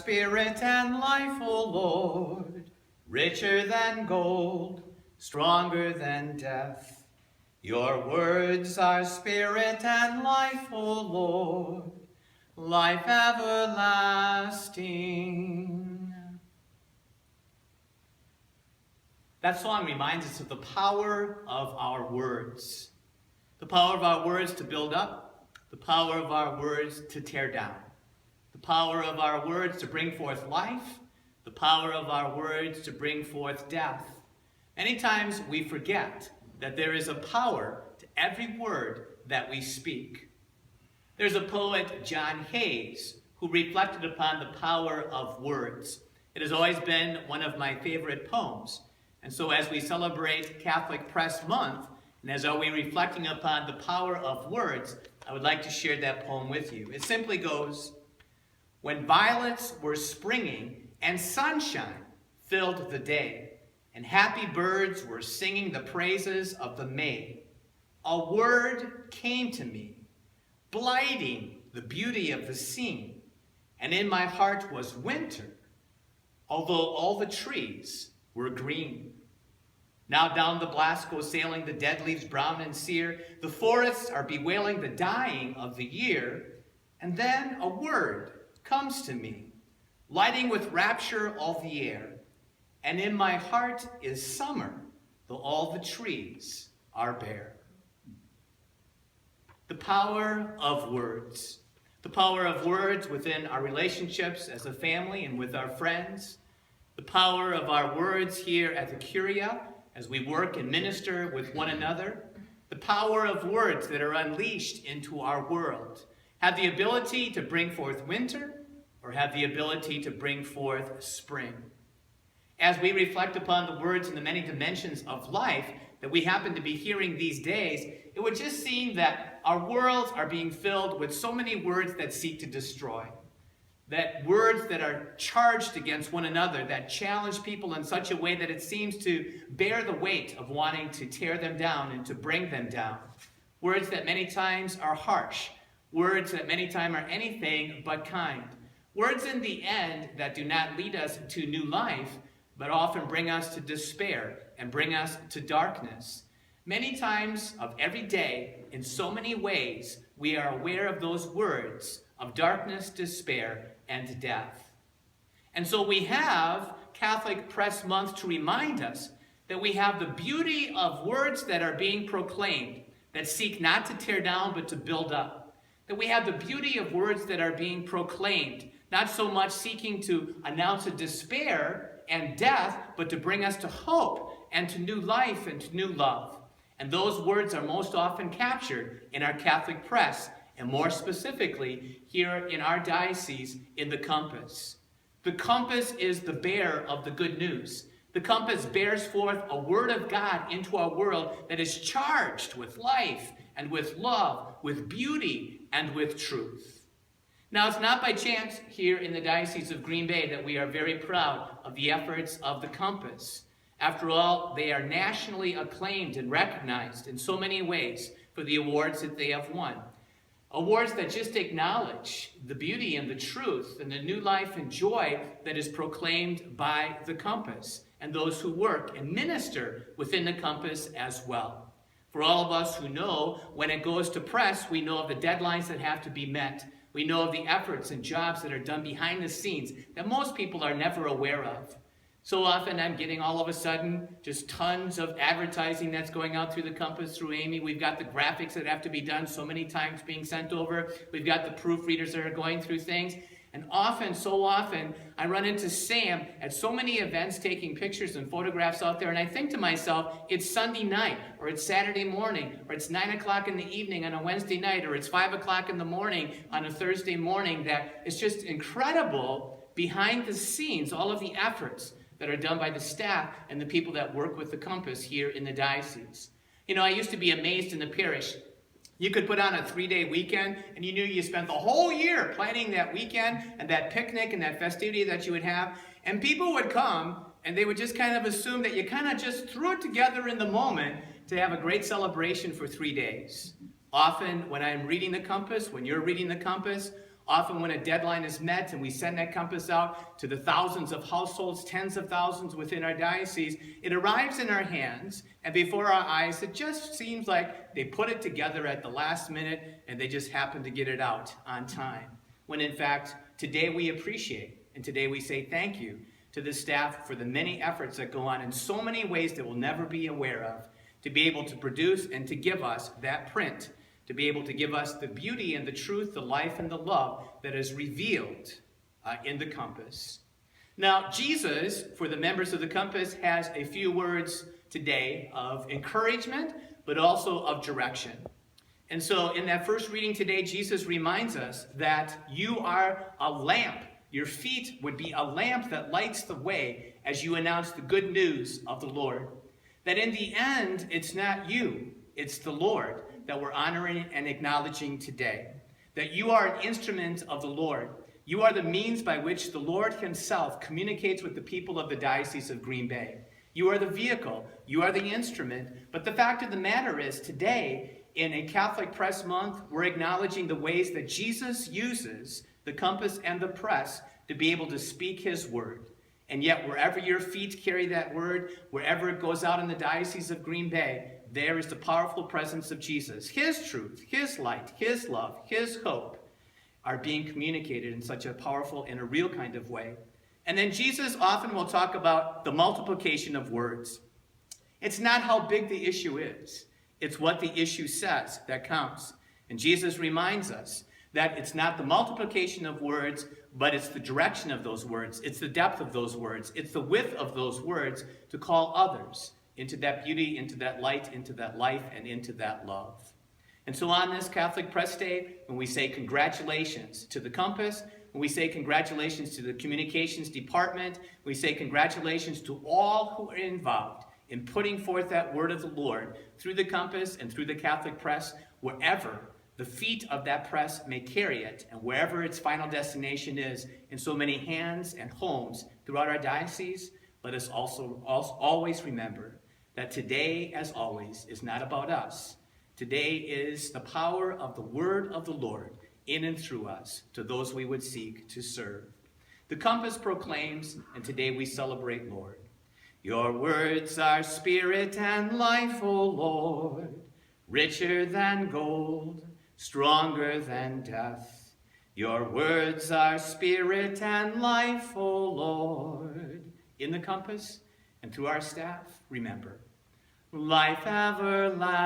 spirit and life, O Lord, richer than gold, stronger than death. Your words are spirit and life, O Lord, life everlasting. That song reminds us of the power of our words. The power of our words to build up, the power of our words to tear down. The power of our words to bring forth life, the power of our words to bring forth death. Many times we forget that there is a power to every word that we speak. There's a poet, John Hayes, who reflected upon the power of words. It has always been one of my favorite poems. And so as we celebrate Catholic Press Month, and as are we reflecting upon the power of words, I would like to share that poem with you. It simply goes, when violets were springing and sunshine filled the day, and happy birds were singing the praises of the May, a word came to me, blighting the beauty of the scene, and in my heart was winter, although all the trees were green. Now down the blast go sailing the dead leaves brown and sere, the forests are bewailing the dying of the year, and then a word comes to me, lighting with rapture all the air, and in my heart is summer, though all the trees are bare. The power of words. The power of words within our relationships as a family and with our friends. The power of our words here at the Curia as we work and minister with one another. The power of words that are unleashed into our world have the ability to bring forth winter or have the ability to bring forth spring. As we reflect upon the words and the many dimensions of life that we happen to be hearing these days, it would just seem that our worlds are being filled with so many words that seek to destroy. That words that are charged against one another, that challenge people in such a way that it seems to bear the weight of wanting to tear them down and to bring them down. Words that many times are harsh. Words that many times are anything but kind. Words in the end that do not lead us to new life, but often bring us to despair and bring us to darkness. Many times of every day, in so many ways, we are aware of those words of darkness, despair, and death. And so we have Catholic Press Month to remind us that we have the beauty of words that are being proclaimed, that seek not to tear down, but to build up. That we have the beauty of words that are being proclaimed, not so much seeking to announce a despair and death, but to bring us to hope and to new life and to new love. And those words are most often captured in our Catholic press, and more specifically here in our diocese in the compass. The compass is the bearer of the good news. The compass bears forth a word of God into our world that is charged with life and with love, with beauty and with truth. Now, it's not by chance here in the Diocese of Green Bay that we are very proud of the efforts of the compass. After all, they are nationally acclaimed and recognized in so many ways for the awards that they have won. Awards that just acknowledge the beauty and the truth and the new life and joy that is proclaimed by the compass and those who work and minister within the compass as well. For all of us who know, when it goes to press, we know of the deadlines that have to be met. We know of the efforts and jobs that are done behind the scenes that most people are never aware of. So often I'm getting all of a sudden just tons of advertising that's going out through the compass, through Amy. We've got the graphics that have to be done so many times being sent over. We've got the proofreaders that are going through things. And often, so often, I run into Sam at so many events taking pictures and photographs out there, and I think to myself, it's Sunday night, or it's Saturday morning, or it's 9 o'clock in the evening on a Wednesday night, or it's 5 o'clock in the morning on a Thursday morning, that it's just incredible behind the scenes, all of the efforts that are done by the staff and the people that work with the compass here in the diocese. You know, I used to be amazed in the parish. You could put on a 3-day weekend, and you knew you spent the whole year planning that weekend and that picnic and that festivity that you would have. And people would come, and they would just kind of assume that you kind of just threw it together in the moment to have a great celebration for 3 days. Often, when I'm reading the compass, when you're reading the compass, Often when a deadline is met and we send that compass out to the thousands of households, tens of thousands within our diocese, it arrives in our hands, and before our eyes, it just seems like they put it together at the last minute and they just happen to get it out on time. When in fact, today we appreciate and today we say thank you to the staff for the many efforts that go on in so many ways that we'll never be aware of, to be able to produce and to give us that print, to be able to give us the beauty and the truth, the life and the love that is revealed in the compass. Now, Jesus, for the members of the compass, has a few words today of encouragement, but also of direction. And so in that first reading today, Jesus reminds us that you are a lamp. Your feet would be a lamp that lights the way as you announce the good news of the Lord. That in the end, it's not you, it's the Lord that we're honoring and acknowledging today. That you are an instrument of the Lord. You are the means by which the Lord himself communicates with the people of the Diocese of Green Bay. You are the vehicle, you are the instrument, but the fact of the matter is today, in a Catholic Press Month, we're acknowledging the ways that Jesus uses the compass and the press to be able to speak his word. And yet, wherever your feet carry that word, wherever it goes out in the Diocese of Green Bay, there is the powerful presence of Jesus. His truth, his light, his love, his hope are being communicated in such a powerful and a real kind of way. And then Jesus often will talk about the multiplication of words. It's not how big the issue is. It's what the issue says that counts. And Jesus reminds us that it's not the multiplication of words, but it's the direction of those words. It's the depth of those words. It's the width of those words to call others into that beauty, into that light, into that life, and into that love. And so on this Catholic Press Day, when we say congratulations to the Compass, when we say congratulations to the Communications Department, we say congratulations to all who are involved in putting forth that word of the Lord through the Compass and through the Catholic Press, wherever the feet of that press may carry it, and wherever its final destination is, in so many hands and homes throughout our diocese, let us also always remember that today, as always, is not about us. Today is the power of the word of the Lord in and through us to those we would seek to serve. The compass proclaims, and today we celebrate, Lord. Your words are spirit and life, O Lord, richer than gold, stronger than death. Your words are spirit and life, O Lord. In the compass and through our staff, remember, life everlasting.